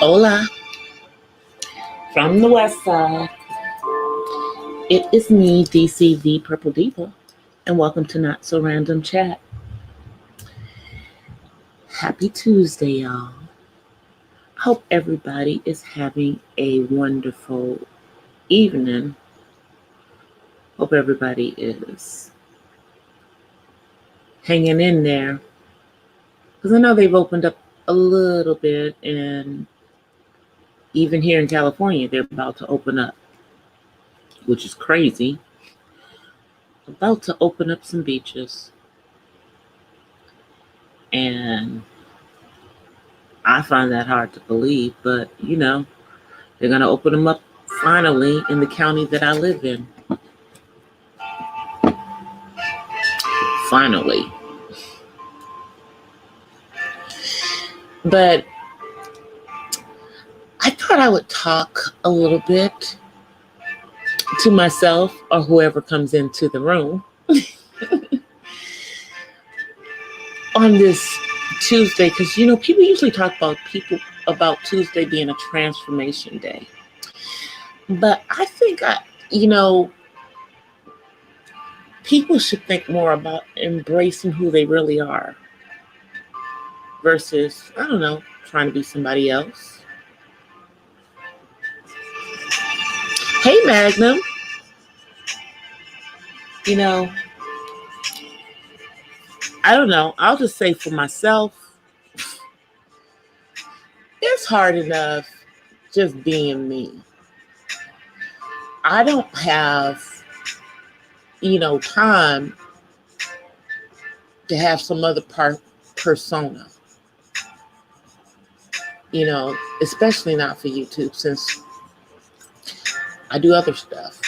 Hola, from the west side. It is me, DC the Purple Diva, and welcome to Not So Random Chat. Happy Tuesday, y'all. Hope everybody is having a wonderful evening. Hope everybody is hanging in there. Because I know they've opened up a little bit, and even here in California, they're about to open up, which is crazy. About to open up some beaches. And I find that hard to believe, but they're going to open them up finally in the county that I live in. Finally. But I thought I would talk a little bit to myself or whoever comes into the room on this Tuesday, because people usually talk about Tuesday being a transformation day. But I think people should think more about embracing who they really are versus, trying to be somebody else. Hey, Magnum. I don't know. I'll just say for myself, it's hard enough just being me. I don't have, time to have some other persona. Especially not for YouTube, since I do other stuff.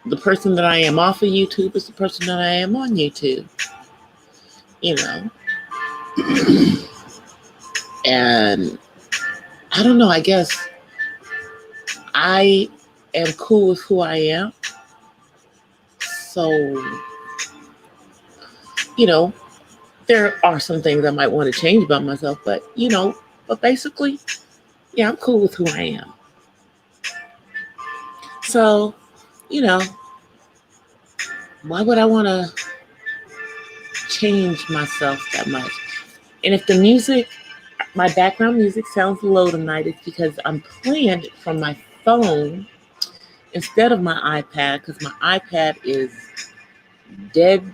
The person that I am off of YouTube is the person that I am on YouTube. And I don't know, I guess I am cool with who I am. So, there are some things I might want to change about myself, but basically, yeah, I'm cool with who I am. So, why would I want to change myself that much? And if the music, my background music sounds low tonight, it's because I'm playing it from my phone instead of my iPad, because my iPad is dead.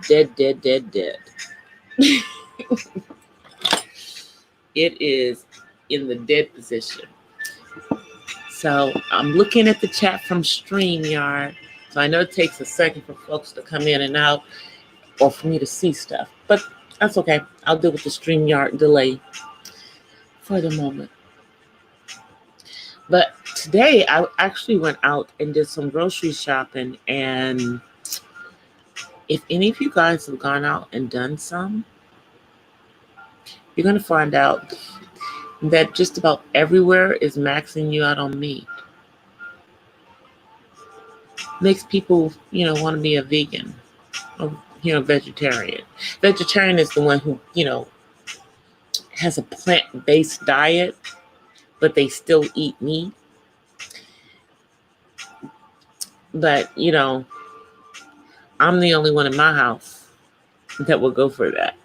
It is in the dead position. So I'm looking at the chat from StreamYard. So I know it takes a second for folks to come in and out or for me to see stuff. But that's okay. I'll deal with the StreamYard delay for the moment. But today I actually went out and did some grocery shopping. And if any of you guys have gone out and done some, you're going to find out that just about everywhere is maxing you out on meat. Makes people, want to be a vegan or, vegetarian. Vegetarian is the one who, has a plant-based diet, but they still eat meat. But, I'm the only one in my house that will go for that.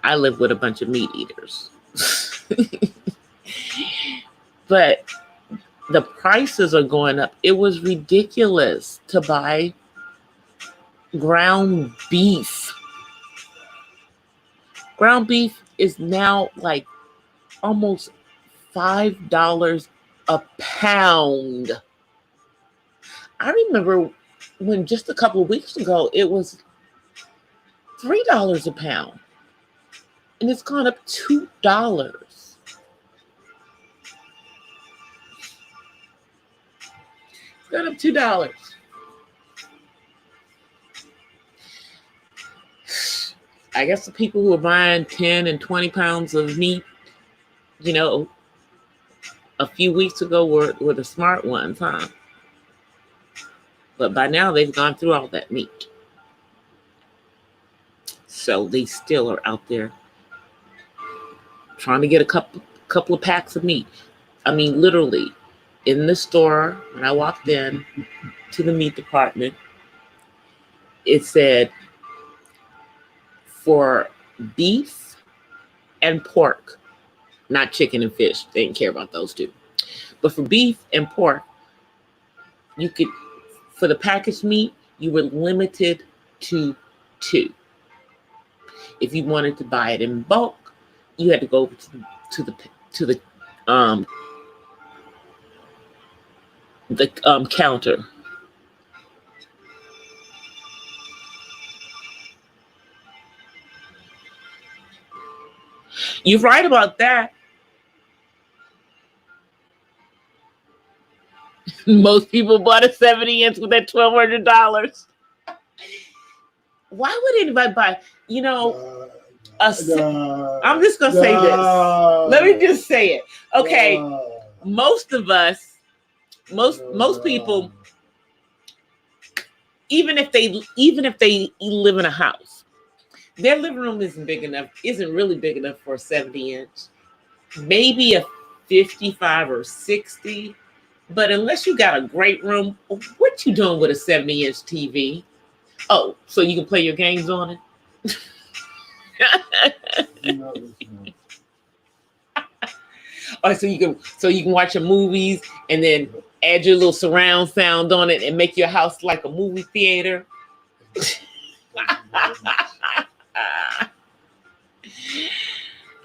I live with a bunch of meat eaters. But the prices are going up. It was ridiculous to buy ground beef. Ground beef is now like almost $5 a pound. I remember when just a couple of weeks ago, it was $3 a pound. And it's gone up $2. Got up $2. I guess the people who are buying 10 and 20 pounds of meat, a few weeks ago were the smart ones, huh? But by now they've gone through all that meat. So they still are out there trying to get a couple of packs of meat. I mean, literally, in the store, when I walked in to the meat department, it said for beef and pork, not chicken and fish. They didn't care about those two. But for beef and pork, you could, for the packaged meat, you were limited to 2. If you wanted to buy it in bulk, you had to go to the counter. You're right about that. Most people bought a 70-inch with that $1,200. Why would anybody buy? You know, I'm just gonna say this. Let me just say it. Okay, most of us, most people, even if they live in a house, their living room isn't really big enough for a 70-inch. Maybe a 55 or 60. But unless you got a great room, what you doing with a 70-inch TV? Oh, so you can play your games on it? Oh, so you can watch your movies and then add your little surround sound on it and make your house like a movie theater.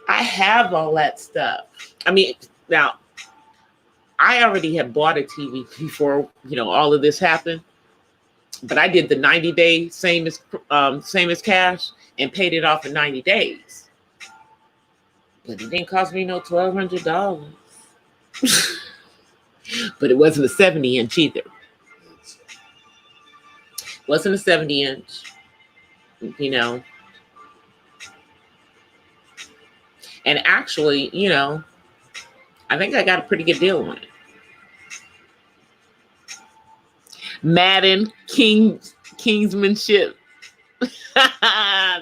I have all that stuff. I mean, now I already had bought a TV before, all of this happened, but I did the 90-day same as cash and paid it off in 90 days. But it didn't cost me no $1,200. But it wasn't a 70-inch either. Wasn't a 70-inch, And actually, I think I got a pretty good deal on it. Madden Kingsmanship.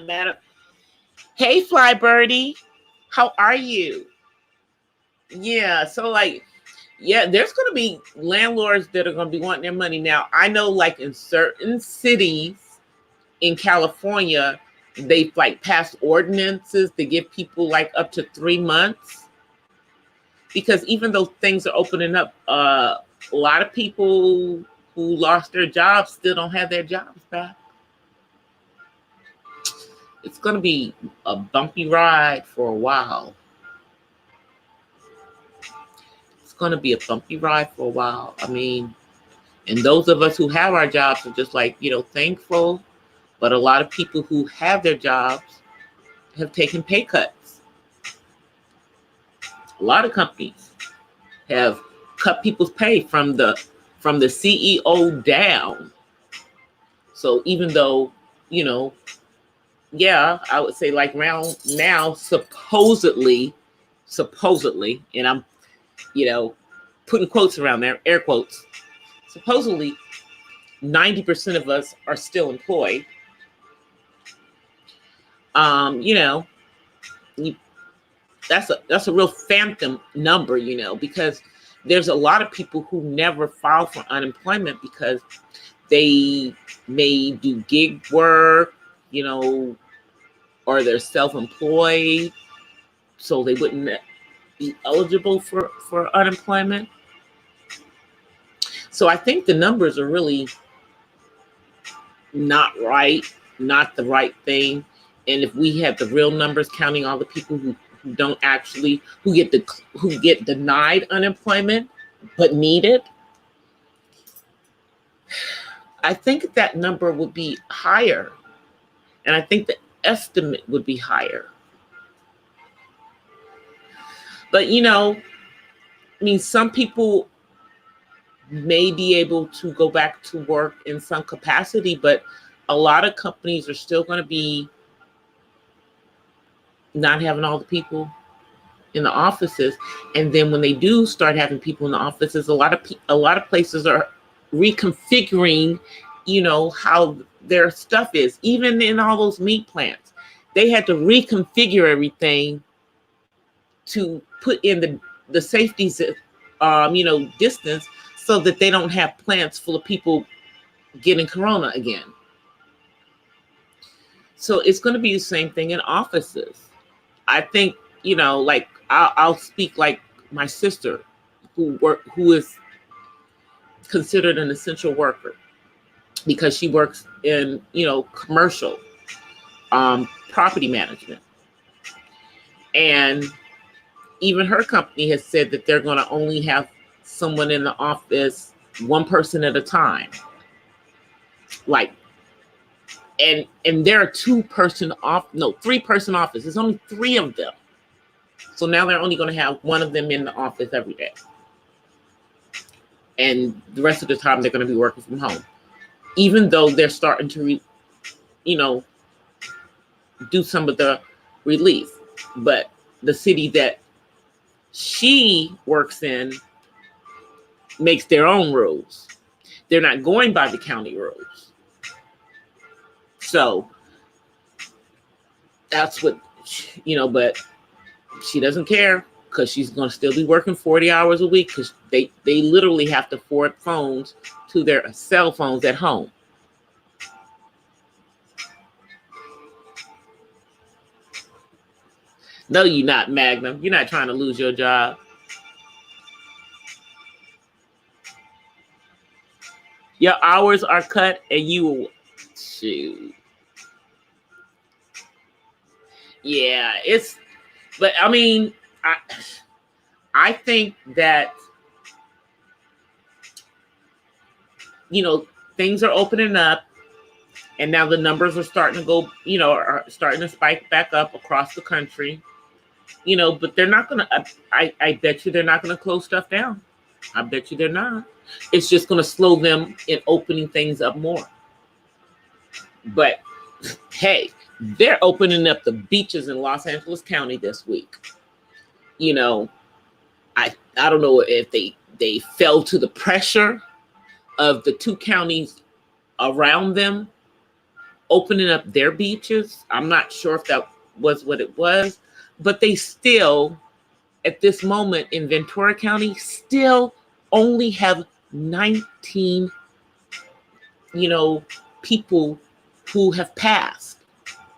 Madden. Hey, Fly Birdie. How are you? Yeah, so there's going to be landlords that are going to be wanting their money. Now, I know in certain cities in California, they've passed ordinances to give people up to 3 months. Because even though things are opening up, a lot of people who lost their jobs still don't have their jobs back. It's going to be a bumpy ride for a while. It's going to be a bumpy ride for a while. I mean, and those of us who have our jobs are just thankful. But a lot of people who have their jobs have taken pay cuts. A lot of companies have cut people's pay from the CEO down. So even though, I would say around now, supposedly, and I'm, putting quotes around there, air quotes, supposedly 90% of us are still employed. That's a real phantom number, because there's a lot of people who never file for unemployment because they may do gig work, or they're self-employed, so they wouldn't be eligible for unemployment. So I think the numbers are really not right, not the right thing. And if we have the real numbers counting all the people who get denied unemployment but need it, I think that number would be higher. And I think the estimate would be higher. But some people may be able to go back to work in some capacity, but a lot of companies are still going to be not having all the people in the offices. And then when they do start having people in the offices, a lot of places are reconfiguring, how their stuff is. Even in all those meat plants, they had to reconfigure everything to put in the safeties, distance, so that they don't have plants full of people getting corona again. So it's going to be the same thing in offices. I think, like I'll speak like my sister, who is considered an essential worker because she works in, commercial property management. And even her company has said that they're going to only have someone in the office, one person at a time. Like, and there are 3-person office. There's only 3 of them. So now they're only going to have one of them in the office every day. And the rest of the time they're going to be working from home. Even though they're starting to, do some of the relief. But the city that she works in makes their own rules. They're not going by the county rules. So that's what, but she doesn't care because she's going to still be working 40 hours a week because they literally have to forward phones to their cell phones at home. No, you're not, Magnum. You're not trying to lose your job. Your hours are cut and you will shoot. Yeah, but I mean, I think that, things are opening up and now the numbers are starting to go, are starting to spike back up across the country, but they're not going to, I bet you they're not going to close stuff down. I bet you they're not. It's just going to slow them in opening things up more. But hey, they're opening up the beaches in Los Angeles County this week. I don't know if they fell to the pressure of the 2 counties around them opening up their beaches. I'm not sure if that was what it was, but they still, at this moment in Ventura County, still only have 19, people who have passed.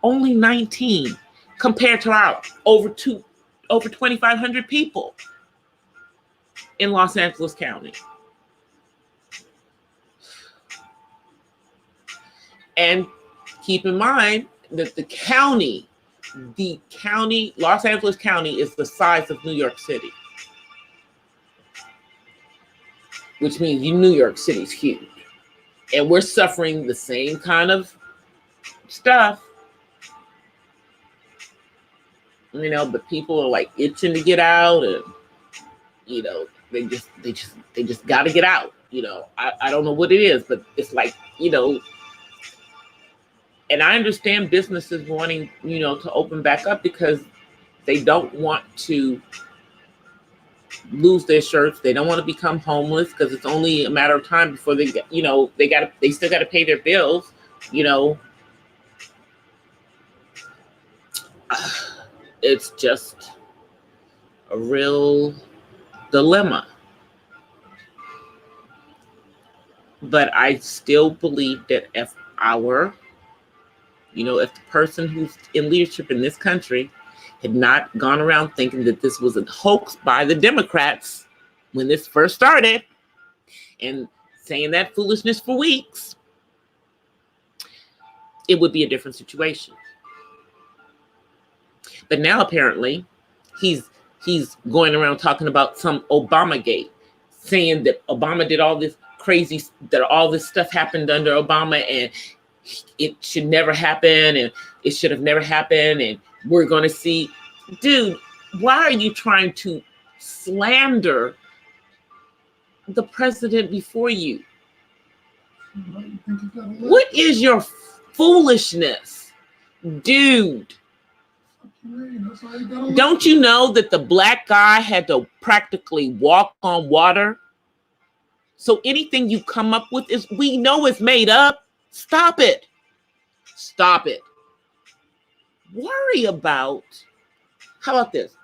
Only 19 compared to our over 2,500 people in Los Angeles County. And keep in mind that the county, Los Angeles County, is the size of New York City, which means New York City is huge. And we're suffering the same kind of stuff, but people are like itching to get out, and they just got to get out. I don't know what it is, but it's like, and I understand businesses wanting, to open back up because they don't want to lose their shirts. They don't want to become homeless because it's only a matter of time before they get, they still got to pay their bills, It's just a real dilemma. But I still believe that if the person who's in leadership in this country had not gone around thinking that this was a hoax by the Democrats when this first started and saying that foolishness for weeks, it would be a different situation. But now apparently he's going around talking about some Obamagate, saying that Obama did all this crazy, that all this stuff happened under Obama and it should never happen and it should have never happened and we're going to see. Dude, why are you trying to slander the president before you? What is your foolishness? Dude, don't you know that the black guy had to practically walk on water? So anything you come up with we know is made up. Stop it. Stop it. How about this?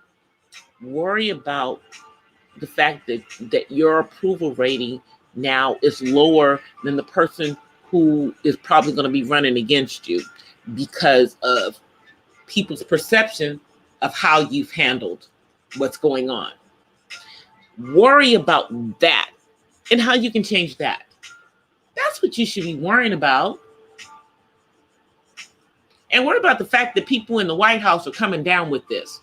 Worry about the fact that your approval rating now is lower than the person who is probably going to be running against you because of people's perception of how you've handled what's going on. Worry about that and how you can change that. That's what you should be worrying about. And worry about the fact that people in the White House are coming down with this.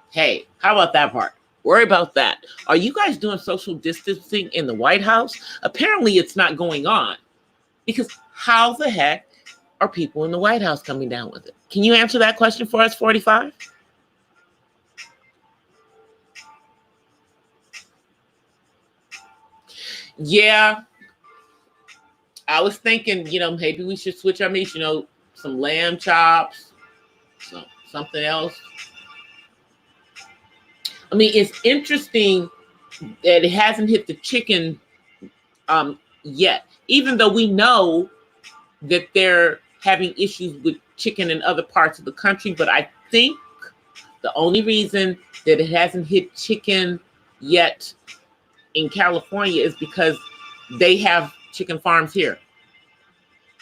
Hey, how about that part? Worry about that. Are you guys doing social distancing in the White House? Apparently it's not going on, because how the heck are people in the White House coming down with it? Can you answer that question for us, 45? Yeah, I was thinking, maybe we should switch our meats, some lamb chops, something else. I mean, it's interesting that it hasn't hit the chicken yet, even though we know that they're having issues with chicken in other parts of the country. But I think the only reason that it hasn't hit chicken yet in California is because they have chicken farms here.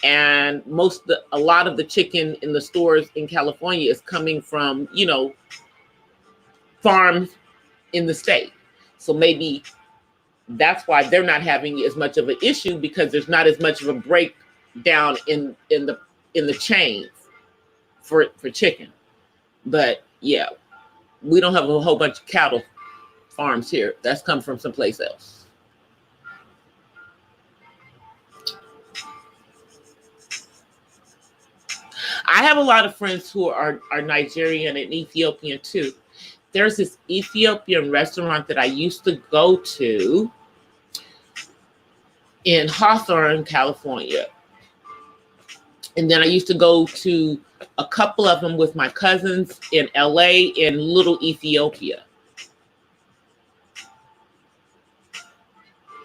And a lot of the chicken in the stores in California is coming from, farms in the state. So maybe that's why they're not having as much of an issue, because there's not as much of a breakdown in the chains for chicken. But yeah, we don't have a whole bunch of cattle farms here. That's come from someplace else. I have a lot of friends who are Nigerian and Ethiopian too. There's this Ethiopian restaurant that I used to go to in Hawthorne, California. And then I used to go to a couple of them with my cousins in LA and Little Ethiopia.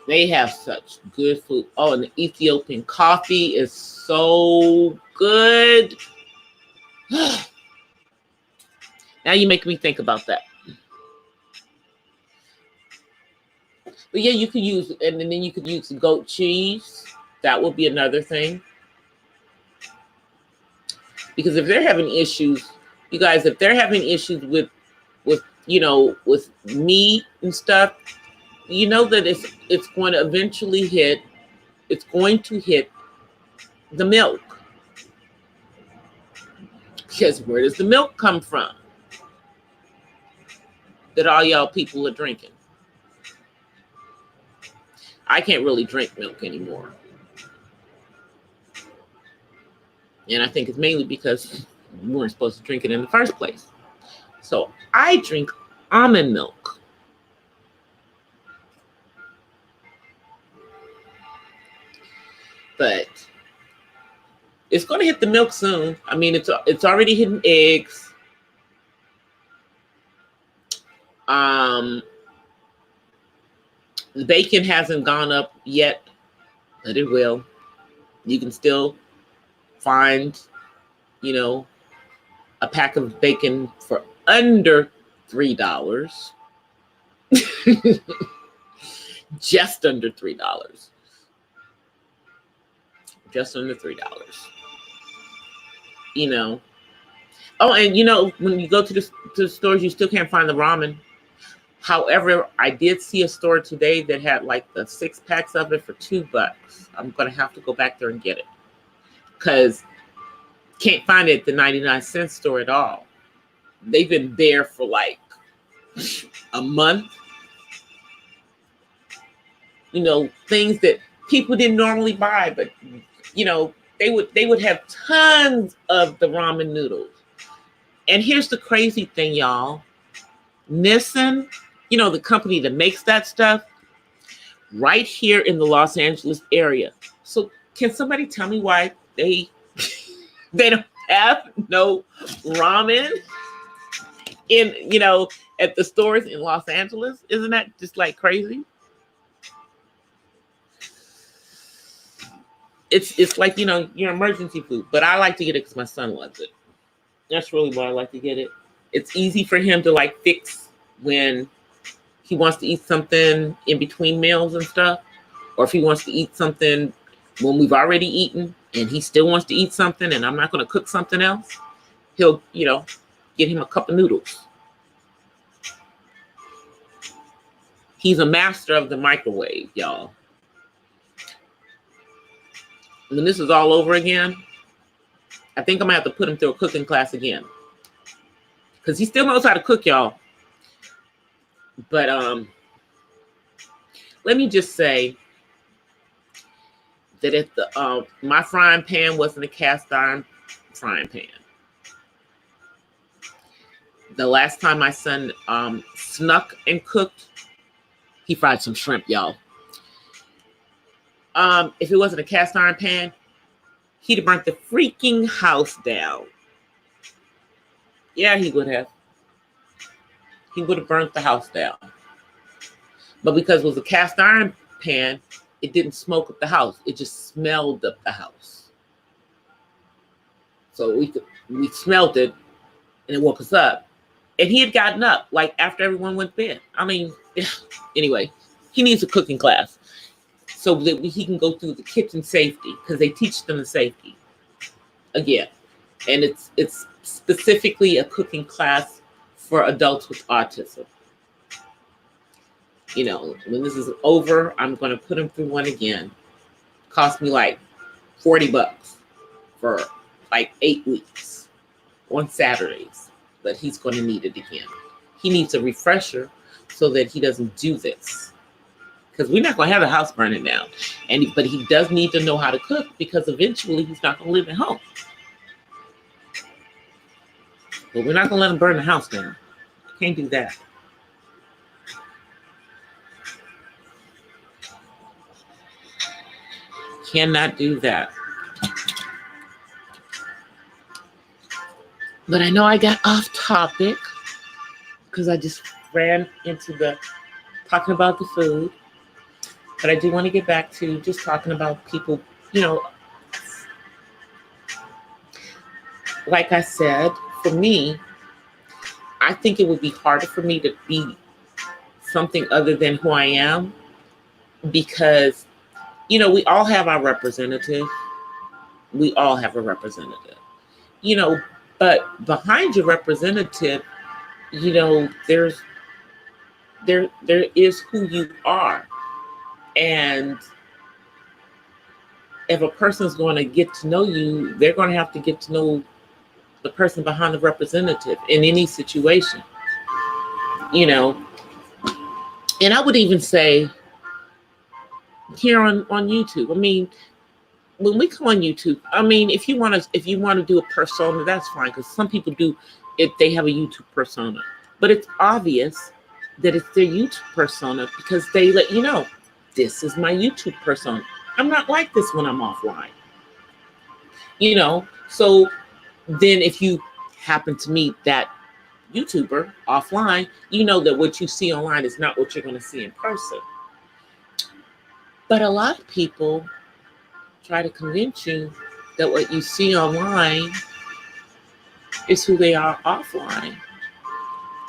They have such good food. Oh, and the Ethiopian coffee is so good. Now you make me think about that. But yeah, you could use, and then you could use goat cheese. That would be another thing. Because if they're having issues, you guys, if they're having issues with meat and stuff, you know that it's going to eventually hit. It's going to hit the milk. Because where does the milk come from that all y'all people are drinking? I can't really drink milk anymore. And I think it's mainly because we weren't supposed to drink it in the first place. So I drink almond milk. But it's going to hit the milk soon. I mean, it's already hitting eggs. The bacon hasn't gone up yet, but it will. You can still find, a pack of bacon for under $3. Just under $3. Just under $3. Oh, and when you go to the stores, you still can't find the ramen. However, I did see a store today that had like the 6 packs of it for $2. I'm gonna have to go back there and get it, because can't find it at the 99-cent store at all. They've been there for like a month. Things that people didn't normally buy, but they would have tons of the ramen noodles. And here's the crazy thing, y'all. Nissan, the company that makes that stuff, right here in the Los Angeles area. So can somebody tell me why they don't have no ramen in, at the stores in Los Angeles? Isn't that just like crazy? It's like, your emergency food, but I like to get it because my son loves it. That's really why I like to get it. It's easy for him to like fix when he wants to eat something in between meals and stuff, or if he wants to eat something when we've already eaten and he still wants to eat something and I'm not going to cook something else, he'll, get him a cup of noodles. He's a master of the microwave, y'all. When this is all over again, I think I'm going to have to put him through a cooking class again. Because he still knows how to cook, y'all. But let me just say that if my frying pan wasn't a cast iron frying pan, the last time my son snuck and cooked, he fried some shrimp, y'all. If it wasn't a cast iron pan, he'd have burnt the freaking house down. Yeah, he would have. He would have burnt the house down. But because it was a cast iron pan, it didn't smoke up the house. It just smelled up the house. So we smelled it, and it woke us up. And he had gotten up, like, after everyone went to bed. I mean, anyway, he needs a cooking class so that he can go through the kitchen safety, because they teach them the safety again. And it's specifically a cooking class for adults with autism. When this is over, I'm going to put him through one again. Cost me like $40 for like 8 weeks on Saturdays, but he's going to need it again. He needs a refresher so that he doesn't do this, because we're not going to have the house burning down. But he does need to know how to cook, because eventually he's not going to live at home. But we're not going to let him burn the house down. Can't do that. Cannot do that. But I know I got off topic because I just ran into talking about the food. But I do want to get back to just talking about people, like I said, for me, I think it would be harder for me to be something other than who I am, because we all have our representative. We all have a representative. But behind your representative, there is who you are. And if a person's going to get to know you, they're going to have to get to know the person behind the representative in any situation. And I would even say here on YouTube, I mean, when we come on YouTube, I mean, if you want to do a persona, that's fine, because some people do if they have a YouTube persona. But it's obvious that it's their YouTube persona, because they let you know, this is my YouTube persona. I'm not like this when I'm offline. So then if you happen to meet that YouTuber offline, that what you see online is not what you're going to see in person. But a lot of people try to convince you that what you see online is who they are offline.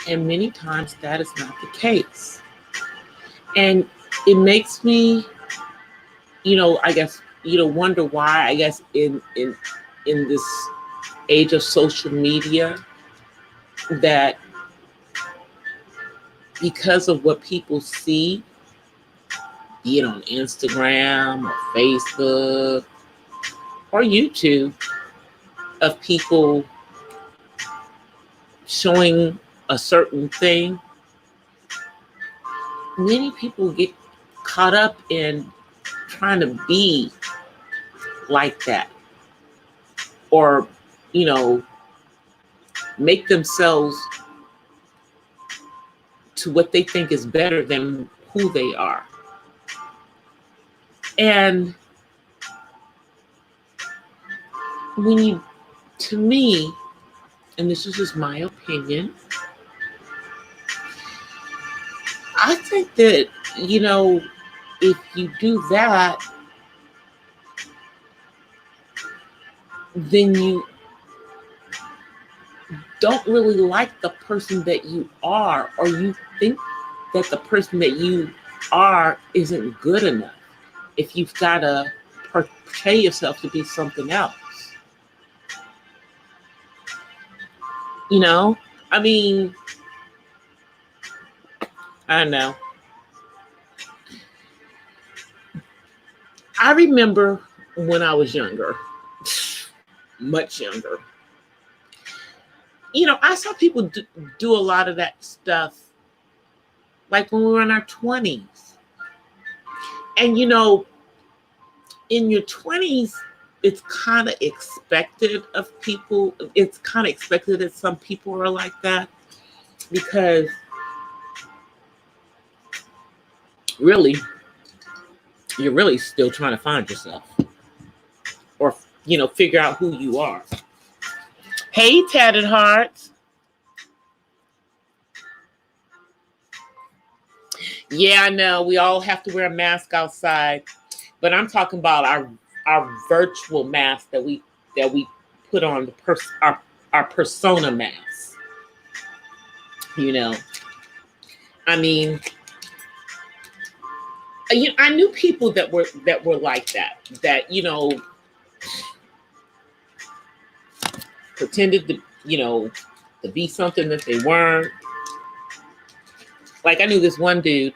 And many times that is not the case. And it makes me, I guess, wonder why, I guess, in this age of social media, that because of what people see, be it on Instagram or Facebook or YouTube, of people showing a certain thing, many people get caught up in trying to be like that, or make themselves to what they think is better than who they are. And to me, and this is just my opinion, I think that, if you do that, then you don't really like the person that you are, or you think that the person that you are isn't good enough. If you've got to portray yourself to be something else. You know, I mean, I don't know. I remember when I was younger, much younger. You know, I saw people do a lot of that stuff like when we were in our 20s. And, you know, in your 20s, it's kind of expected of people. It's kind of expected that some people are like that because really, you're really still trying to find yourself or, you know, figure out who you are. Hey, Tatted Hearts. Yeah, I know we all have to wear a mask outside, but I'm talking about our virtual mask that we put on our persona mask. You know, I mean, I knew people that were like that you know, pretended to, you know, to be something that they weren't. Like I knew this one dude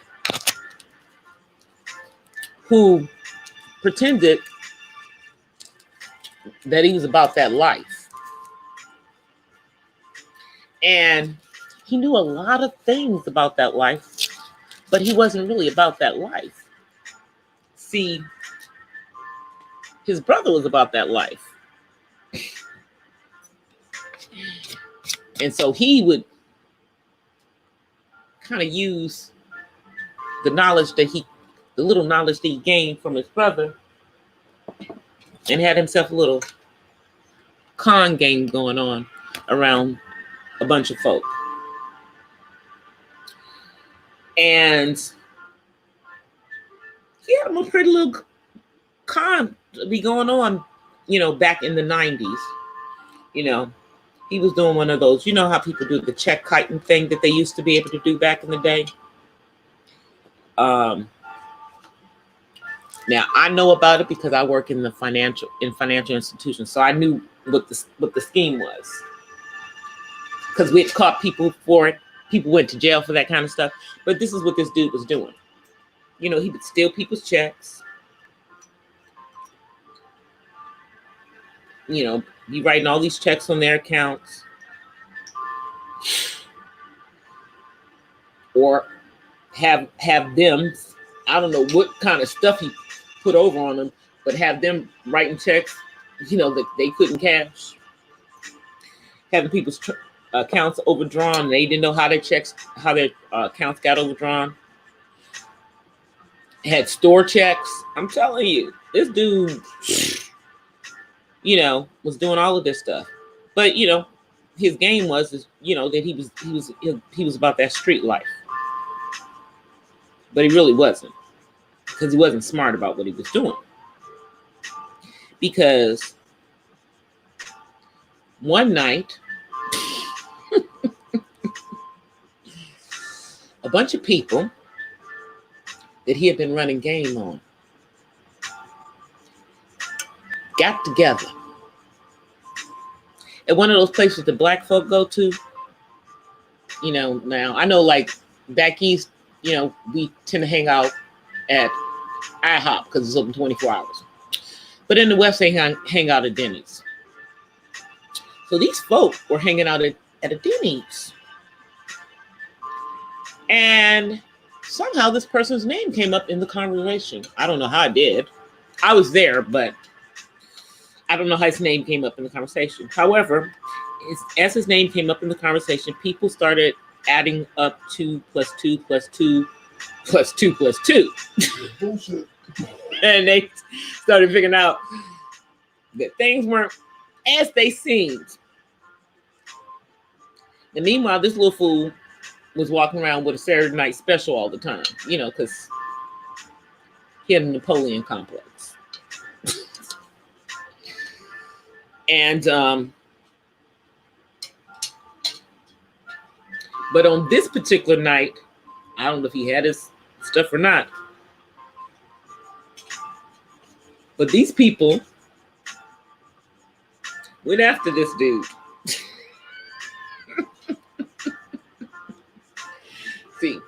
who pretended that he was about that life. And he knew a lot of things about that life, but he wasn't really about that life. See, his brother was about that life. And so he would kind of use the little knowledge that he gained from his brother and had himself a little con game going on around a bunch of folk. And he had a pretty little con be going on, you know, back in the 90s. You know, he was doing one of those, you know how people do the check kiting thing that they used to be able to do back in the day. Now I know about it because I work in financial institutions, so I knew what the scheme was. Because we had caught people for it. People went to jail for that kind of stuff. But this is what this dude was doing. You know, he would steal people's checks. You know, be writing all these checks on their accounts. Or have them, I don't know what kind of stuff he put over on them, but have them writing checks, you know, that they couldn't cash. Having people's accounts overdrawn. They didn't know how their accounts got overdrawn. Had store checks. I'm telling you, this dude, you know, was doing all of this stuff. But you know, his game was, you know, that he was about that street life. But he really wasn't, because he wasn't smart about what he was doing. Because one night, a bunch of people that he had been running game on got together at one of those places that black folk go to. You know, now I know, like back east, you know, we tend to hang out at IHOP because it's open 24 hours. But in the West, they hang out at Denny's. So these folk were hanging out at a Denny's. And somehow this person's name came up in the conversation. I don't know how it did. I was there, but I don't know how his name came up in the conversation. However, as his name came up in the conversation, people started adding up 2 plus 2 plus 2 plus 2 plus 2. Bullshit. And they started figuring out that things weren't as they seemed. And meanwhile, this little fool was walking around with a Saturday night special all the time, you know, because he had a Napoleon complex. And but on this particular night, I don't know if he had his stuff or not. But these people went after this dude. See,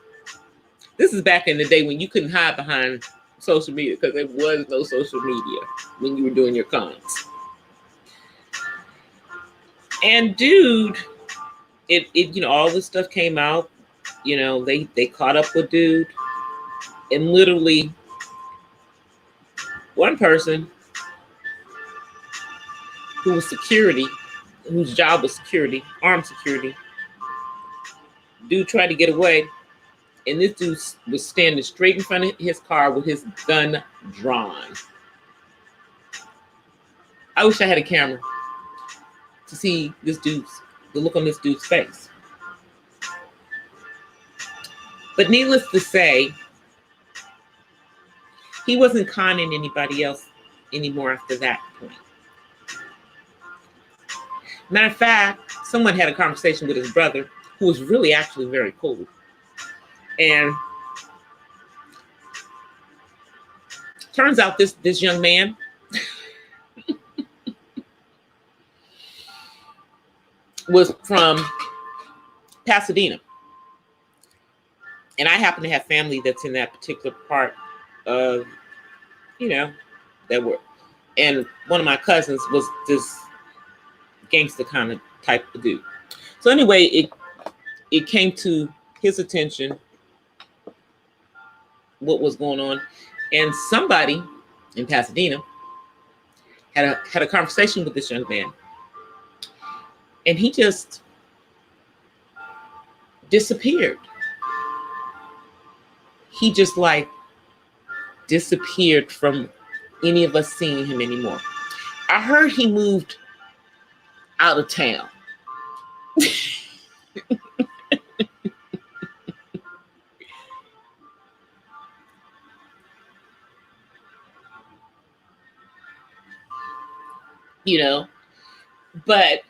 this is back in the day when you couldn't hide behind social media because there was no social media when you were doing your cons. And dude, it all this stuff came out. They caught up with dude, and literally one person who was security, whose job was security, armed security, dude tried to get away, and this dude was standing straight in front of his car with his gun drawn. I wish I had a camera to see the look on this dude's face. But needless to say, he wasn't conning anybody else anymore after that point. Matter of fact, someone had a conversation with his brother, who was really actually very cool. And turns out this young man was from Pasadena. And I happen to have family that's in that particular part of, that were. And one of my cousins was this gangster kind of type of dude. So anyway, it came to his attention what was going on. And somebody in Pasadena had a conversation with this young man. And he just disappeared. He just disappeared from any of us seeing him anymore. I heard he moved out of town. But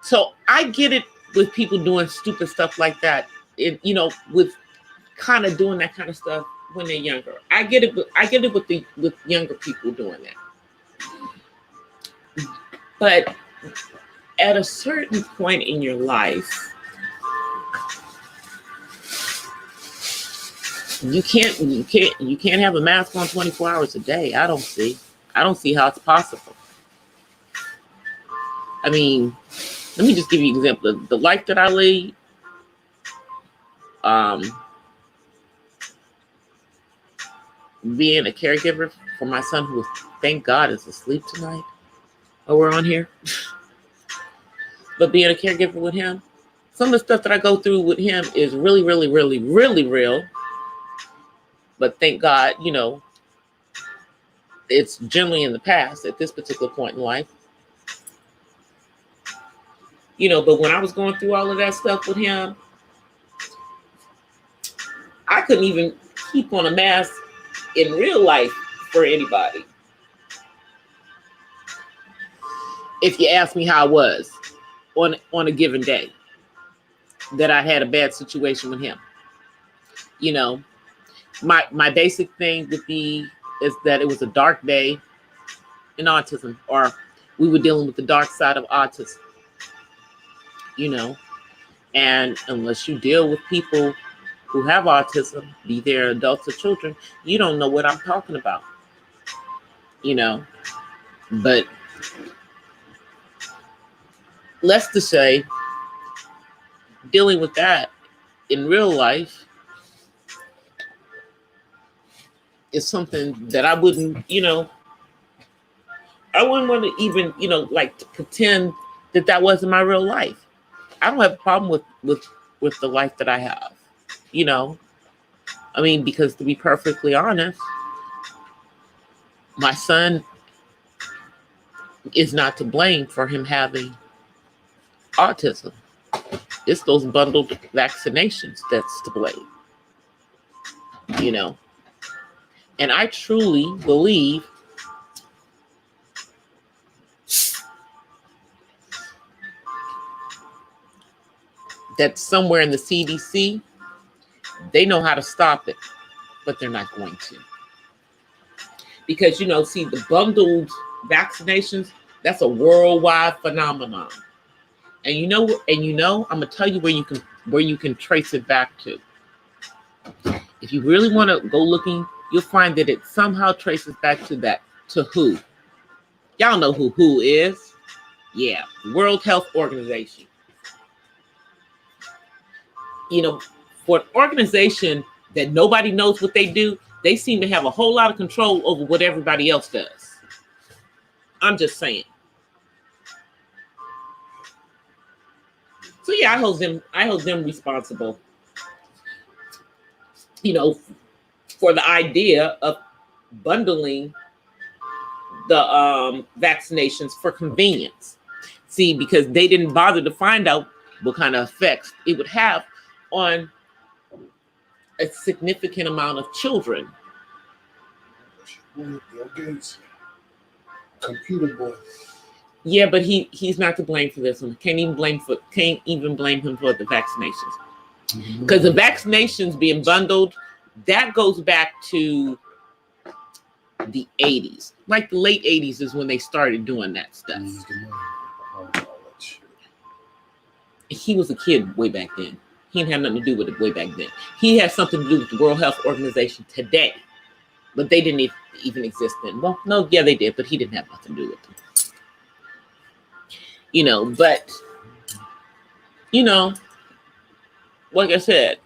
so I get it with people doing stupid stuff like that. With kind of doing that kind of stuff when they're younger. I get it with younger people doing that. But at a certain point in your life, you can't have a mask on 24 hours a day. I don't see how it's possible. I mean, let me just give you an example. The life that I lead, being a caregiver for my son, who thank God is asleep tonight. Oh, we're on here. But being a caregiver with him, some of the stuff that I go through with him is really, really, really, really real. But thank God, it's generally in the past at this particular point in life. But when I was going through all of that stuff with him, I couldn't even keep on a mask in real life for anybody. If you ask me how I was on a given day that I had a bad situation with him, my basic thing would be is that it was a dark day in autism, or we were dealing with the dark side of autism, and unless you deal with people who have autism, be they adults or children, you don't know what I'm talking about, but let's just say dealing with that in real life is something that I wouldn't, I wouldn't want to even, to pretend that wasn't my real life. I don't have a problem with the life that I have, I mean, because to be perfectly honest, my son is not to blame for him having autism. It's those bundled vaccinations that's to blame, And I truly believe that somewhere in the CDC, They know how to stop it, but they're not going to. Because, see, the bundled vaccinations, that's a worldwide phenomenon. And I'm gonna tell you where you can trace it back to. If you really want to go looking, you'll find that it somehow traces back to WHO. Y'all know who WHO is. Yeah, World Health Organization. For an organization that nobody knows what they do, they seem to have a whole lot of control over what everybody else does. I'm just saying. So yeah, I hold them responsible, for the idea of bundling the vaccinations for convenience. See, because they didn't bother to find out what kind of effects it would have on a significant amount of children. Bill Gates, computer boy. Yeah, but he's not to blame for this one. Can't even blame him for the vaccinations. Because the vaccinations being bundled, that goes back to the 80s. Like the late 80s is when they started doing that stuff. He was a kid way back then. He didn't have nothing to do with it way back then. He had something to do with the World Health Organization today. But they didn't even exist then. Well, no, yeah, they did, but he didn't have nothing to do with them. But, like I said,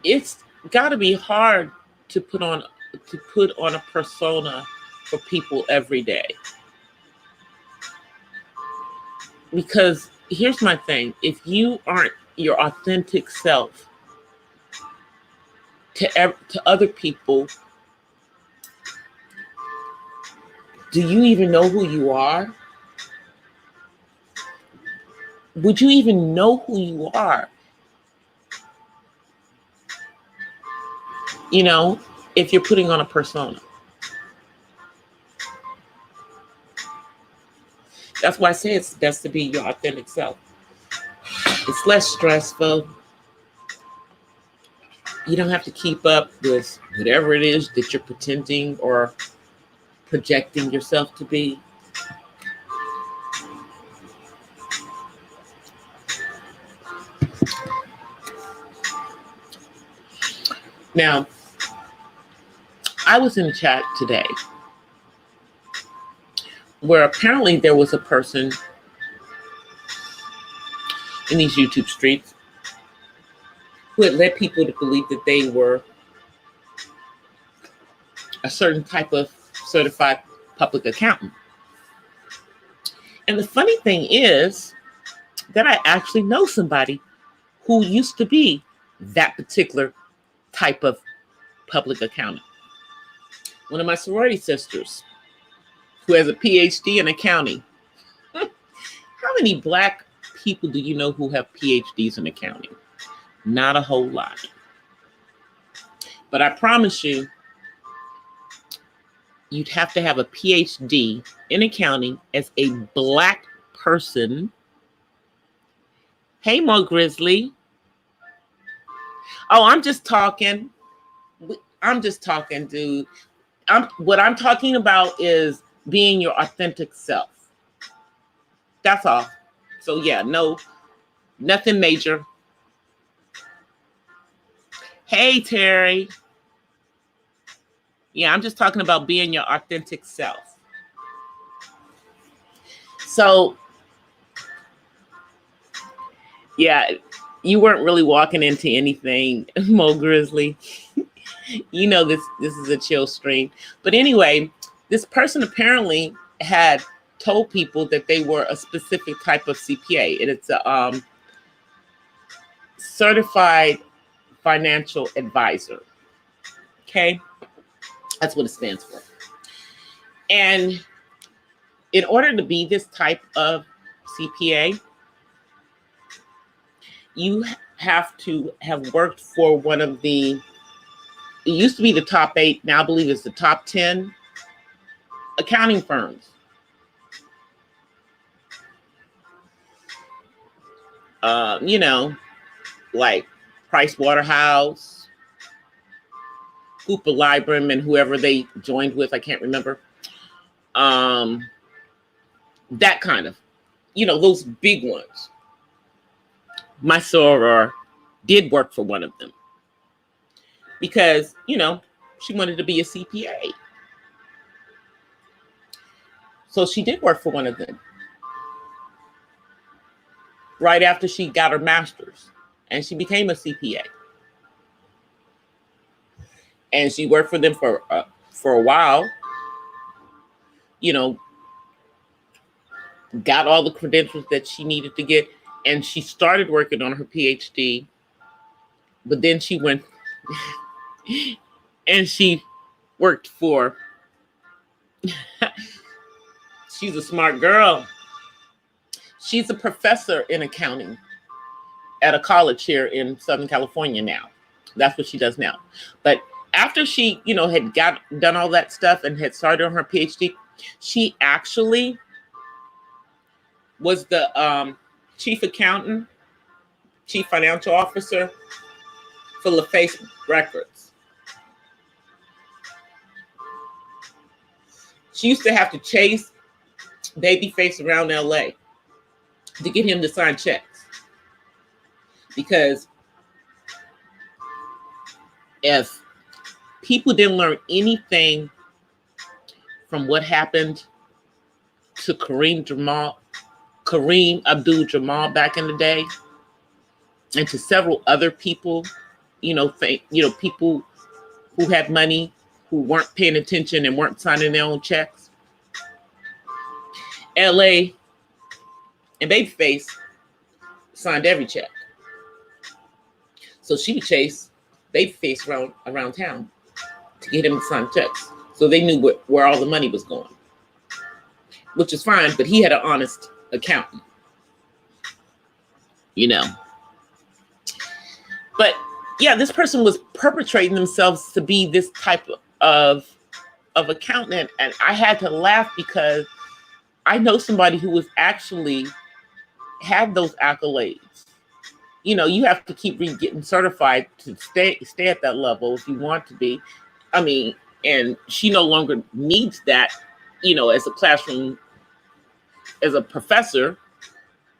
it's got to be hard to put on a persona for people every day. Because here's my thing. If you aren't your authentic self to other people, do you even know who you are? Would you even know who you are? If you're putting on a persona. That's why I say it's best to be your authentic self. It's less stressful. You don't have to keep up with whatever it is that you're pretending or projecting yourself to be. Now, I was in a chat today where apparently there was a person in these YouTube streets who had led people to believe that they were a certain type of certified public accountant. And the funny thing is that I actually know somebody who used to be that particular type of public accountant. One of my sorority sisters who has a PhD in accounting. How many Black people do you know who have PhDs in accounting? Not a whole lot. But I promise you, you'd have to have a PhD in accounting as a Black person. Hey, Mo Grizzly. Oh, I'm just talking, dude. What I'm talking about is being your authentic self. That's all. So yeah, no, nothing major. Hey, Terry. Yeah, I'm just talking about being your authentic self. So, yeah, you weren't really walking into anything, Mo Grizzly. This is a chill stream. But anyway, this person apparently had told people that they were a specific type of CPA, and it's a certified financial advisor. Okay, that's what it stands for. And in order to be this type of CPA, you have to have worked for one of the, it used to be the top 8, now I believe it's the top 10 accounting firms. You know, like Price Waterhouse, Cooper Lybrand, and whoever they joined with, I can't remember. That kind of, you know, those big ones. My soror did work for one of them because, you know, she wanted to be a CPA. So she did work for one of them right after she got her master's, and she became a CPA. And she worked for them for a while, you know, got all the credentials that she needed to get, and she started working on her PhD. But then she went and she worked for, she's a smart girl. She's a professor in accounting at a college here in Southern California now. That's what she does now. But after she, you know, had done all that stuff and had started on her PhD, she actually was the chief accountant, chief financial officer for LaFace Records. She used to have to chase Babyface around LA to get him to sign checks. Because if people didn't learn anything from what happened to Kareem Abdul-Jabbar back in the day, and to several other people, people who had money, who weren't paying attention and weren't signing their own checks, LA and Babyface signed every check. So she would chase Babyface around town to get him to sign checks. So they knew where all the money was going, which is fine, but he had an honest accountant, you know. But yeah, this person was perpetrating themselves to be this type of accountant. And I had to laugh because I know somebody who was actually had those accolades. You know, you have to keep getting certified to stay at that level if you want to be. I mean, and she no longer needs that, you know, as a classroom, as a professor,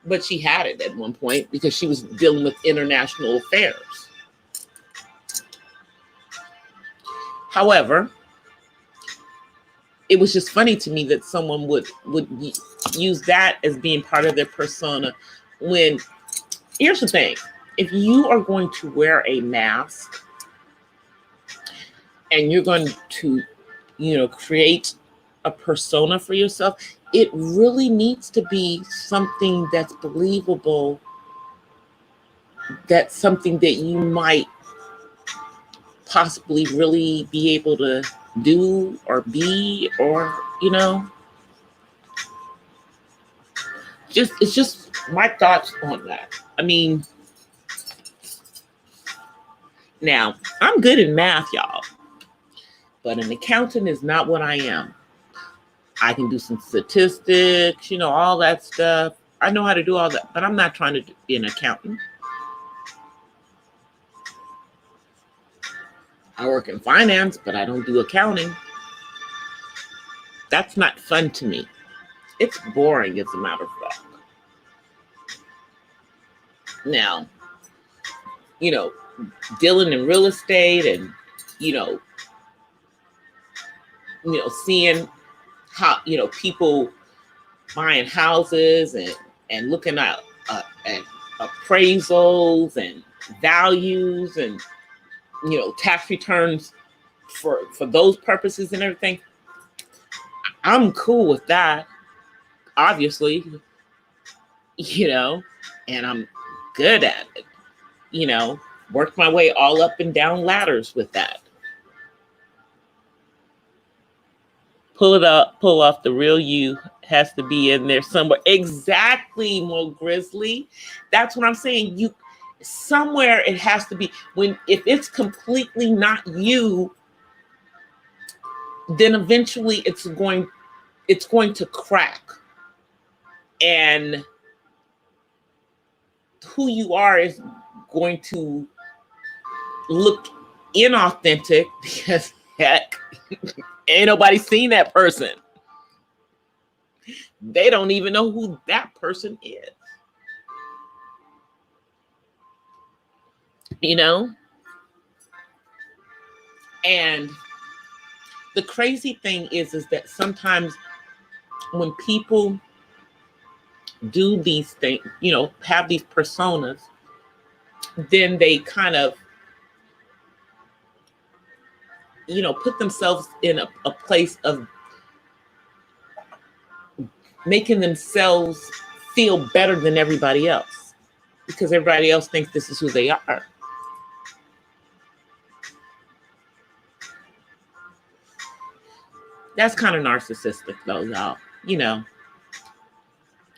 but she had it at one point because she was dealing with international affairs. However, it was just funny to me that someone would use that as being part of their persona when, here's the thing, if you are going to wear a mask and you're going to, you know, create a persona for yourself, it really needs to be something that's believable, that's something that you might possibly really be able to do or be, or, you know, it's just my thoughts on that. I mean, now I'm good in math, y'all, but an accountant is not what I am. I can do some statistics, you know, all that stuff. I know how to do all that, but I'm not trying to be an accountant. I work in finance, but I don't do accounting. That's not fun to me. It's boring, as a matter of fact. Now, you know, dealing in real estate and, you know, seeing how, you know, people buying houses and looking at appraisals and values and, you know, tax returns for those purposes and everything. I'm cool with that, obviously, you know, and I'm good at it, you know, worked my way all up and down ladders with that. Pull off the real you has to be in there somewhere. Exactly, Mo Grizzly. That's what I'm saying. Somewhere it has to be. If it's completely not you, then eventually it's going to crack. And who you are is going to look inauthentic because heck, ain't nobody seen that person. They don't even know who that person is. You know? And the crazy thing is that sometimes when people do these things, you know, have these personas, then they kind of, you know, put themselves in a place of making themselves feel better than everybody else because everybody else thinks this is who they are. That's kind of narcissistic though, y'all. You know,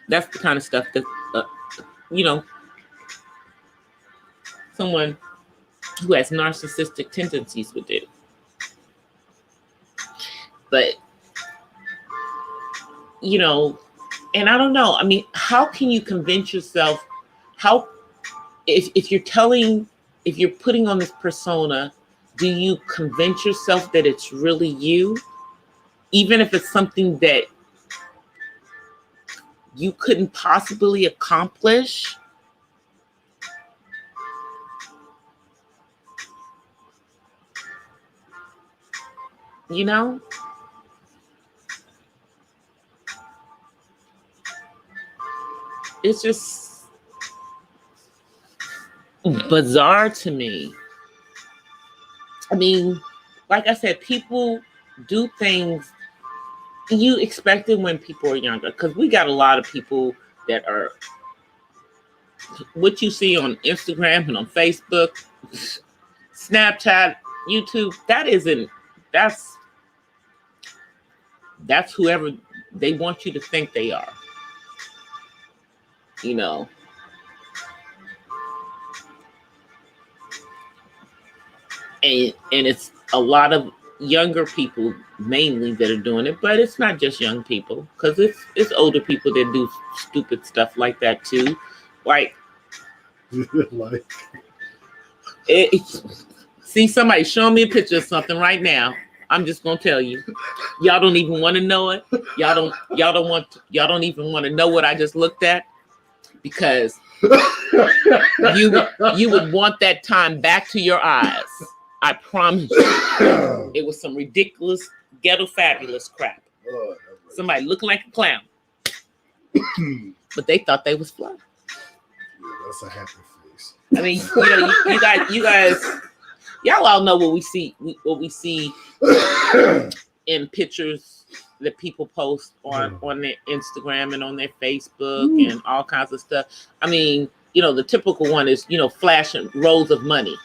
that's the kind of stuff that, you know, someone who has narcissistic tendencies would do. But, you know, and I don't know. I mean, how can you convince yourself, how, if you're putting on this persona, do you convince yourself that it's really you? Even if it's something that you couldn't possibly accomplish? You know? It's just bizarre to me. I mean, like I said, people do things you expect it when people are younger, because we got a lot of people that are what you see on Instagram and on Facebook, Snapchat, YouTube. That's whoever they want you to think they are. You know. And it's a lot of younger people mainly that are doing it, but it's not just young people, because it's older people that do stupid stuff like that too. Like see somebody showing me a picture of something right now. I'm just gonna tell you, y'all don't even want to know it. Y'all don't even want to know what I just looked at, because you would want that time back to your eyes. I promise you. It was some ridiculous ghetto fabulous crap. Somebody looking like a clown. But they thought they was fly. Yeah, that's a happy face. I mean, you know, you guys, y'all all know what we see in pictures that people post on their Instagram and on their Facebook and all kinds of stuff. I mean, you know, the typical one is, you know, flashing rolls of money.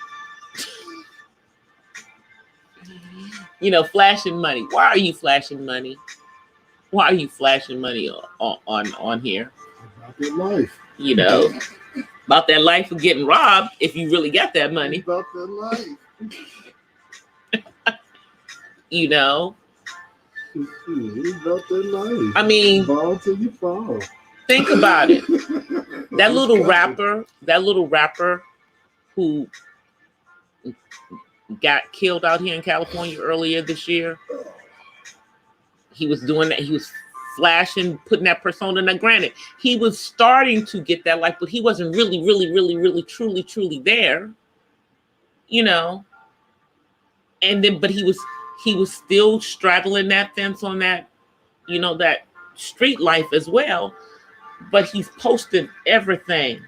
You know, flashing money. Why are you flashing money? Why are you flashing money on here? About your life. You know, about that life of getting robbed if you really got that money. About that life. You know. About that life. I mean, fall till you fall. Think about it. That little rapper who got killed out here in California earlier this year. He was doing that. He was flashing, putting that persona. Now, granted, he was starting to get that life, but he wasn't really, truly there. You know. And then, but he was still straddling that fence on that, you know, that street life as well. But he's posted everything.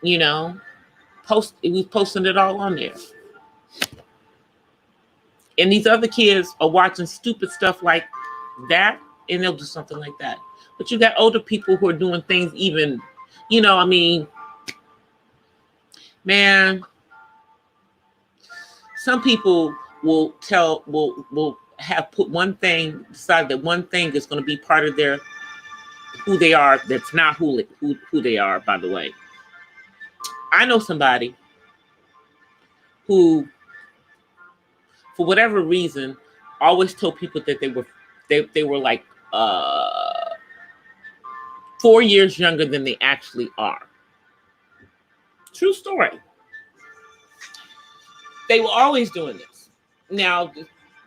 You know, he was posting it all on there. And these other kids are watching stupid stuff like that, and they'll do something like that. But you got older people who are doing things even, you know, I mean, man, some people will have put one thing, decide that one thing is going to be part of their who they are. That's not who they are, by the way. I know somebody who, for whatever reason, always told people that they were like 4 years younger than they actually are. True story. They were always doing this. Now,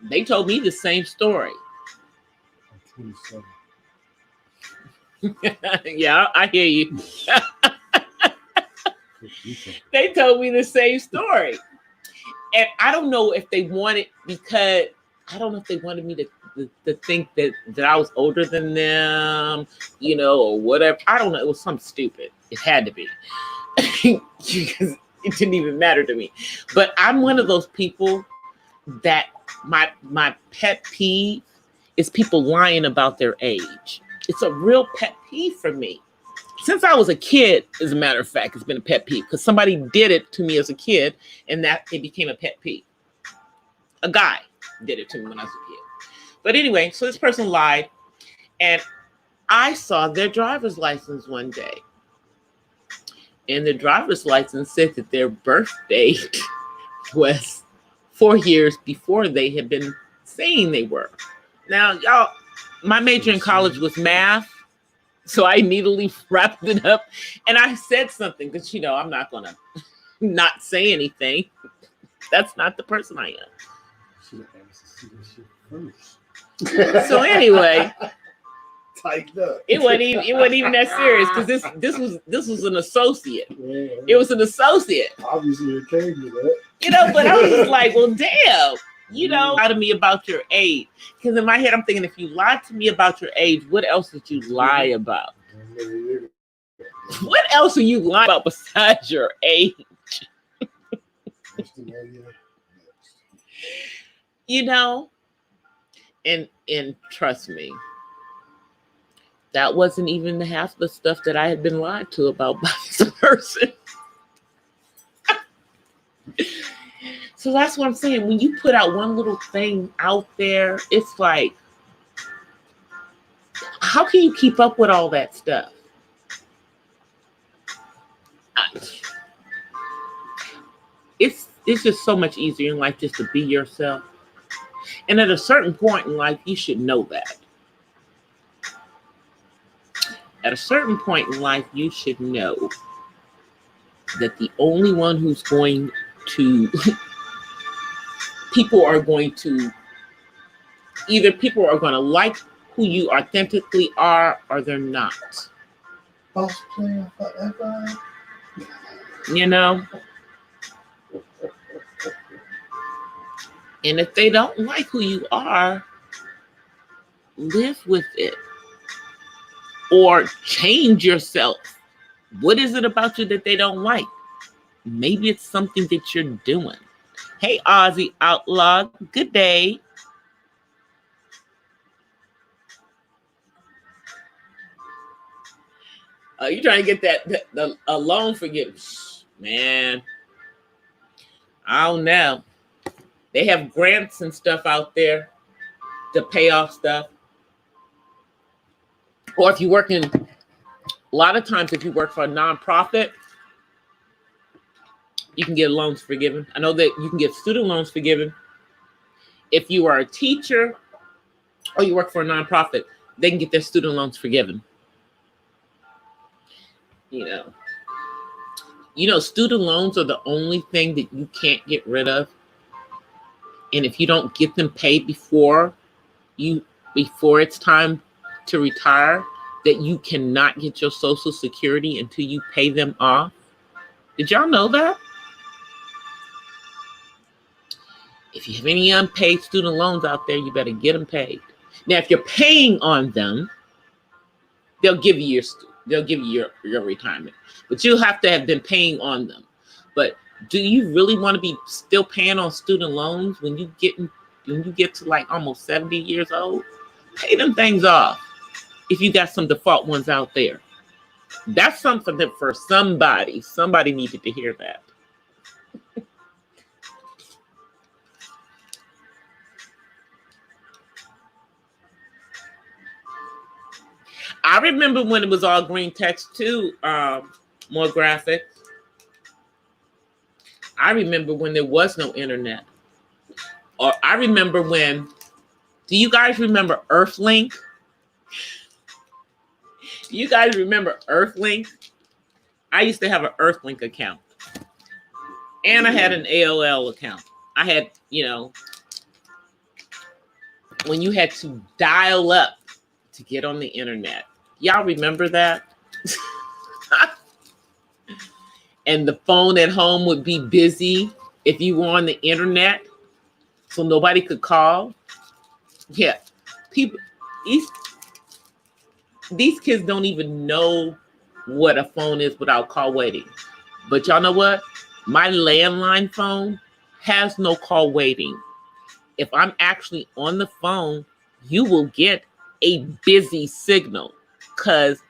they told me the same story. I'm 27. Yeah, I hear you. You talking. They told me the same story. And I don't know if they wanted, because I don't know if they wanted me to think that I was older than them, you know, or whatever. I don't know. It was something stupid. It had to be. Because it didn't even matter to me. But I'm one of those people that my pet peeve is people lying about their age. It's a real pet peeve for me. Since I was a kid, as a matter of fact, it's been a pet peeve because somebody did it to me as a kid, and that it became a pet peeve. A guy did it to me when I was a kid. But anyway, so this person lied, and I saw their driver's license one day. And the driver's license said that their birth date was 4 years before they had been saying they were. Now, y'all, my major in college was math. So I immediately wrapped it up and I said something because, you know, I'm not going to not say anything. That's not the person I am. Should have asked to see this shit first. So anyway, Tightened up. it wasn't even that serious because this was an associate. Yeah. It was an associate. Obviously, it came to that. You know, but I was just like, well, damn. You know, lie to me about your age. Because in my head, I'm thinking, if you lied to me about your age, what else did you lie about? What else are you lying about besides your age? You know, and trust me, that wasn't even half the stuff that I had been lied to about by this person. So that's what I'm saying. When you put out one little thing out there, it's like, how can you keep up with all that stuff? It's just so much easier in life just to be yourself. And at a certain point in life, you should know that. At a certain point in life, you should know that the only one who's going to people are going to like who you authentically are, or they're not. Boss player forever. You know? And if they don't like who you are, live with it. Or change yourself. What is it about you that they don't like? Maybe it's something that you're doing. Hey, Aussie Outlaw, good day. You trying to get a loan forgiveness, man? I don't know. They have grants and stuff out there to pay off stuff. Or if you work in, a lot of times if you work for a nonprofit, you can get loans forgiven. I know that you can get student loans forgiven. If you are a teacher or you work for a nonprofit, they can get their student loans forgiven. You know, student loans are the only thing that you can't get rid of. And if you don't get them paid before it's time to retire, that you cannot get your Social Security until you pay them off. Did y'all know that? If you have any unpaid student loans out there, you better get them paid. Now, if you're paying on them, they'll give you your retirement, but you'll have to have been paying on them. But do you really want to be still paying on student loans when you get to like almost 70 years old? Pay them things off if you got some default ones out there. That's something that for somebody needed to hear that. I remember when it was all green text too, more graphics. I remember when there was no internet. Or I remember when, do you guys remember Earthlink? You guys remember Earthlink? I used to have an Earthlink account. And I had an AOL account. I had, when you had to dial up to get on the internet. Y'all remember that? And the phone at home would be busy if you were on the internet, so nobody could call. Yeah, people, these kids don't even know what a phone is without call waiting. But y'all know what? My landline phone has no call waiting. If I'm actually on the phone, you will get a busy signal because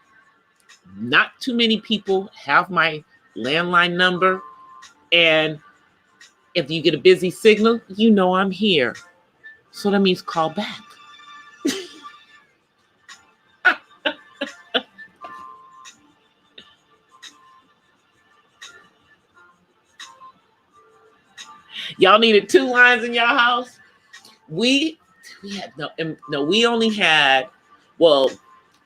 not too many people have my landline number. And if you get a busy signal, you know I'm here. So that means call back. Y'all needed 2 lines in your house? We had no, we only had, well,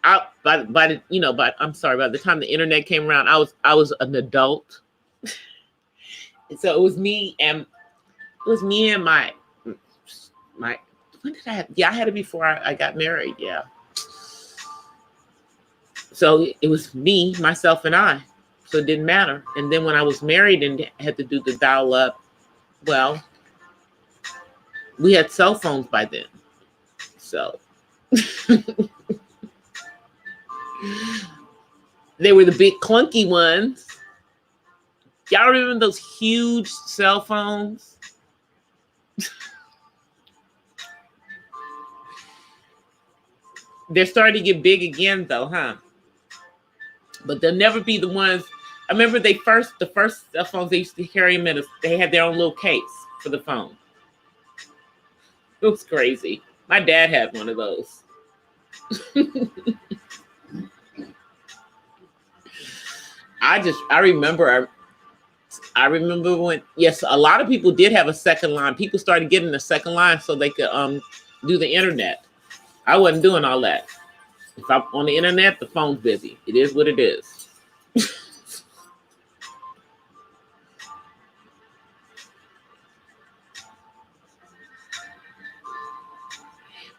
by the time the internet came around, I was an adult. So it was me and my when did I have, I had it before I got married, yeah. So it was me, myself, and I. So it didn't matter. And then when I was married and had to do the dial up, well, we had cell phones by then. So they were the big clunky ones. Y'all remember those huge cell phones? They're starting to get big again though, huh? But they'll never be the ones. I remember the first cell phones, they used to carry them they had their own little case for the phone. It was crazy. My dad had one of those. I remember when, yes, a lot of people did have a second line. People started getting a second line so they could do the internet. I wasn't doing all that. If I'm on the internet, the phone's busy. It is what it is.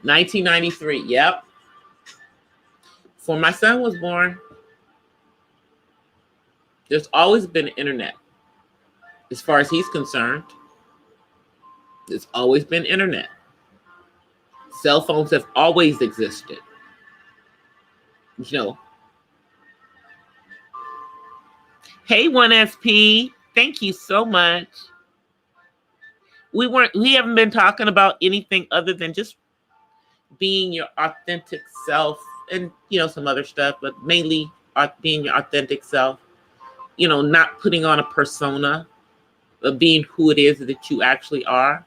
1993, yep. Before my son was born, there's always been internet. As far as he's concerned, there's always been internet. Cell phones have always existed. Hey, 1SP, thank you so much. We haven't been talking about anything other than just being your authentic self and, some other stuff, but mainly being your authentic self, not putting on a persona, but being who it is that you actually are,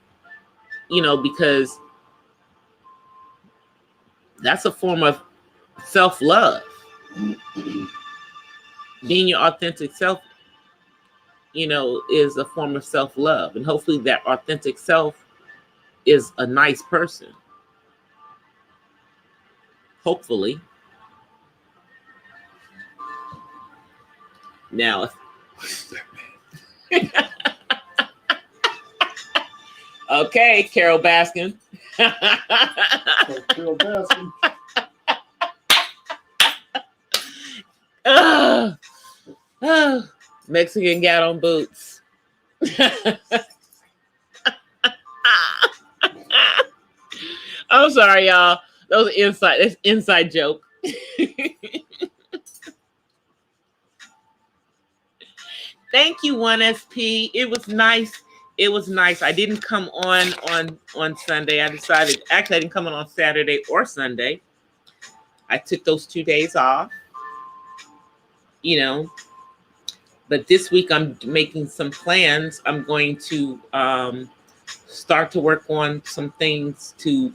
because that's a form of self-love. Being your authentic self, is a form of self-love. And hopefully that authentic self is a nice person. Hopefully. Now, okay, Carol Baskin. Carol Baskin. Mexican got on boots. I'm sorry, y'all. That was that's inside joke. Thank you, 1SP. It was nice. It was nice. I didn't come on Sunday. I didn't come on Saturday or Sunday. I took those 2 days off. But this week I'm making some plans. I'm going to start to work on some things to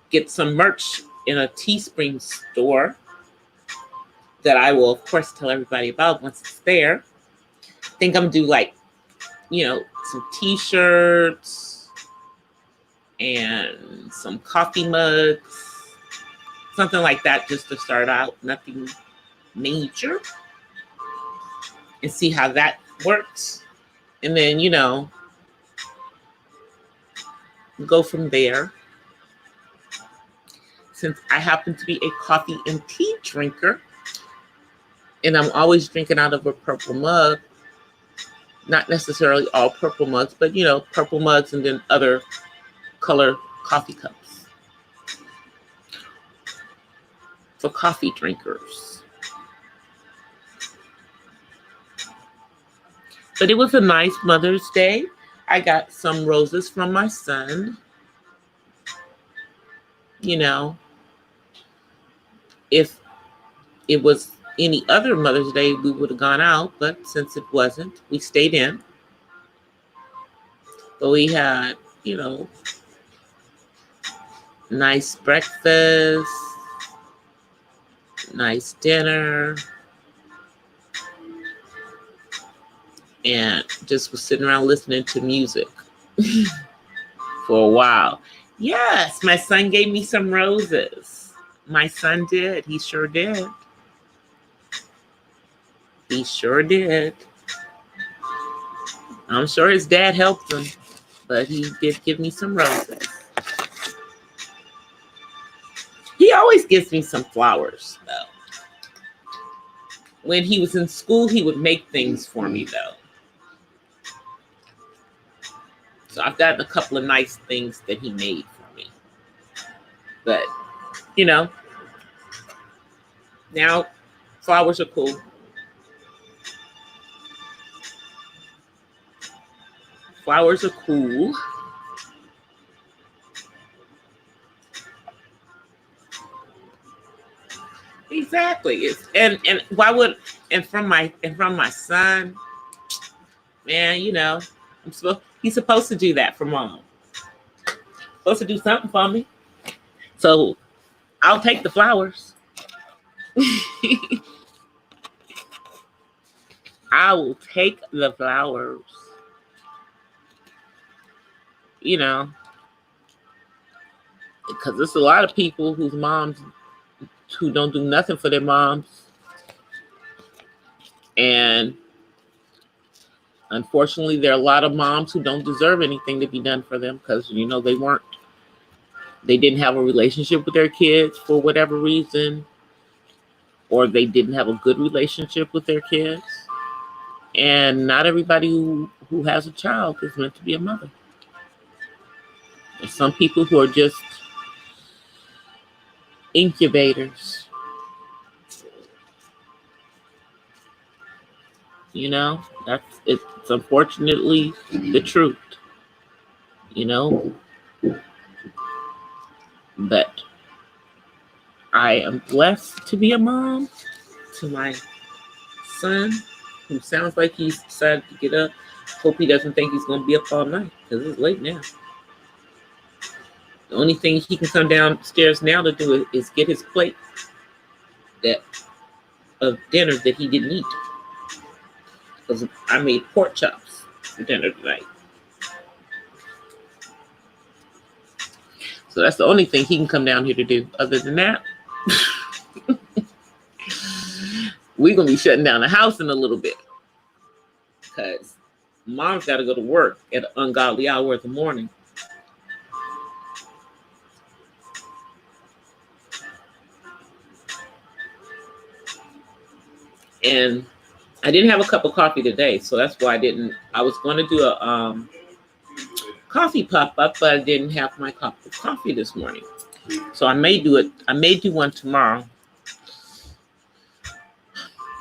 get some merch in a Teespring store that I will, of course, tell everybody about once it's there. I think I'm gonna do some t-shirts and some coffee mugs Something like that just to start out, nothing major, and see how that works. And then, go from there. Since I happen to be a coffee and tea drinker, and I'm always drinking out of a purple mug, not necessarily all purple mugs, but purple mugs and then other color coffee cups for coffee drinkers. But it was a nice Mother's Day. I got some roses from my son. If it was any other Mother's Day, we would have gone out, but since it wasn't, we stayed in. But we had, nice breakfast, nice dinner, and just was sitting around listening to music for a while. Yes, my son gave me some roses. My son did. He sure did. He sure did. I'm sure his dad helped him, but he did give me some roses. He always gives me some flowers, though. When he was in school, he would make things for me, though. So I've gotten a couple of nice things that he made for me. But, now flowers are cool. Flowers are cool. Exactly. And from my son, man, he's supposed to do that for mom. Supposed to do something for me. So I'll take the flowers. I will take the flowers. Because there's a lot of people whose moms who don't do nothing for their moms. And unfortunately, there are a lot of moms who don't deserve anything to be done for them because, they didn't have a relationship with their kids for whatever reason, or they didn't have a good relationship with their kids. And not everybody who has a child is meant to be a mother. There's some people who are just incubators. It's unfortunately the truth. But I am blessed to be a mom to my son, who sounds like he's decided to get up. Hope he doesn't think he's going to be up all night because it's late now. The only thing he can come downstairs now to do is get his plate of dinner that he didn't eat. Because I made pork chops for dinner tonight. So that's the only thing he can come down here to do. Other than that, we're going to be shutting down the house in a little bit. Because mom's got to go to work at an ungodly hour in the morning. And I didn't have a cup of coffee today, so that's why I was going to do a coffee pop-up, but I didn't have my cup of coffee this morning. So I may do one tomorrow.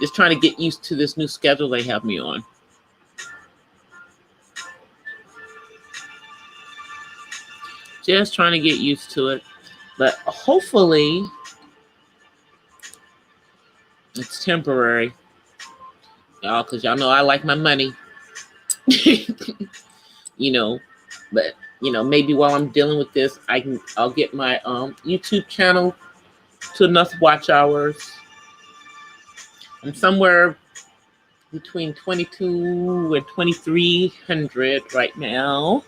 Just trying to get used to this new schedule they have me on. Just trying to get used to it. But hopefully it's temporary. Y'all, because y'all know I like my money. But maybe while I'm dealing with this, I'll get my YouTube channel to enough watch hours. I'm somewhere between 22 and 2,300 right now.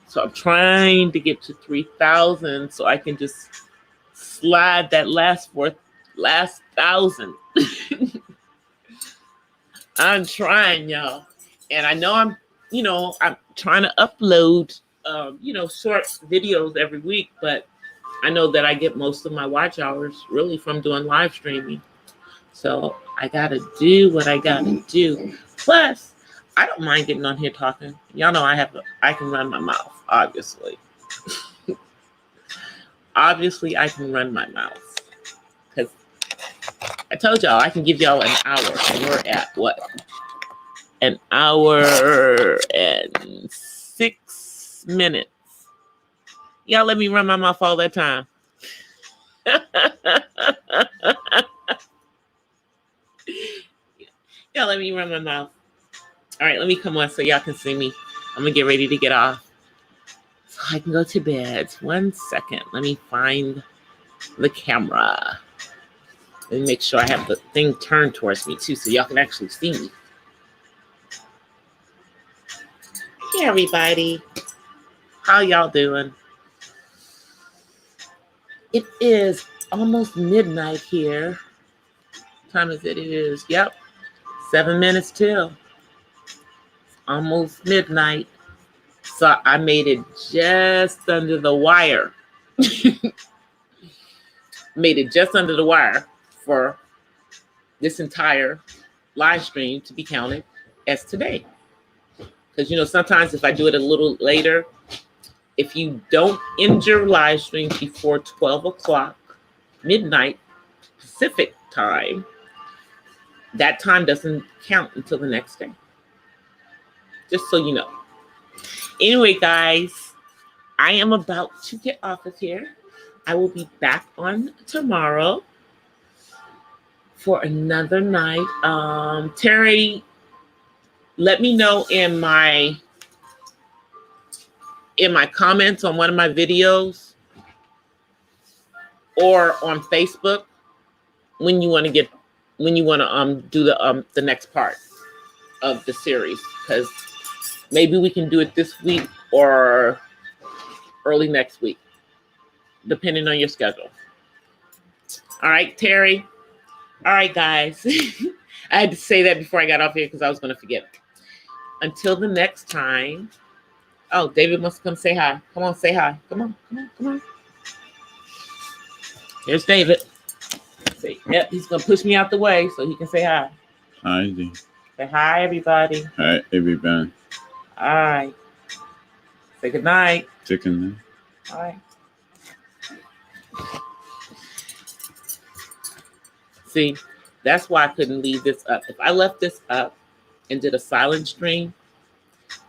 So I'm trying to get to 3,000 so I can just slide that last 1,000. I'm trying, y'all. And I know I'm trying to upload, short videos every week, but I know that I get most of my watch hours really from doing live streaming. So I got to do what I got to do. Plus, I don't mind getting on here talking. Y'all know I can run my mouth, obviously. Obviously, I can run my mouth. Because I told y'all I can give y'all an hour. And we're at what? An hour and 6 minutes. Y'all let me run my mouth all that time. Y'all let me run my mouth. All right, let me come on so y'all can see me. I'm going to get ready to get off so I can go to bed. 1 second. Let me find the camera. And make sure I have the thing turned towards me, too, so y'all can actually see me. Hey, everybody. How y'all doing? It is almost midnight here. What time is it? It is, 7 minutes till. Almost midnight. So I made it just under the wire. Made it just under the wire for this entire live stream to be counted as today. Because, sometimes if I do it a little later, if you don't end your live stream before 12 o'clock, midnight Pacific time, that time doesn't count until the next day. Just so you know. Anyway, guys, I am about to get off of here. I will be back on tomorrow for another night. Terry, let me know in my comments on one of my videos or on Facebook when you want to do the next part of the series, because maybe we can do it this week or early next week, depending on your schedule. All right, Terry. All right, guys. I had to say that before I got off here because I was going to forget. Until the next time. Oh, David wants to come say hi. Come on, say hi. Come on. Here's David. Say, yep, he's going to push me out the way so he can say hi. Hi, D. Say hi, everybody. Hi, everybody. All right. Say good night. Chicken. All right. See, that's why I couldn't leave this up. If I left this up and did a silent stream,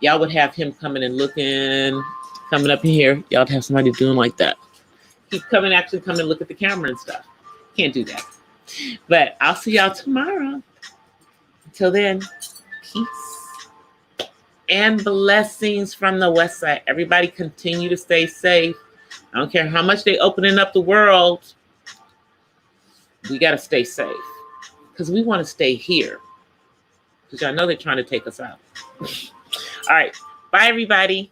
y'all would have him coming and looking, coming up in here. Y'all would have somebody doing like that. He's come and look at the camera and stuff. Can't do that. But I'll see y'all tomorrow. Until then, peace and blessings from the West Side. Everybody continue to stay safe. I don't care how much they opening up the world. We got to stay safe because we want to stay here. Because I know they're trying to take us out. All right. Bye, everybody.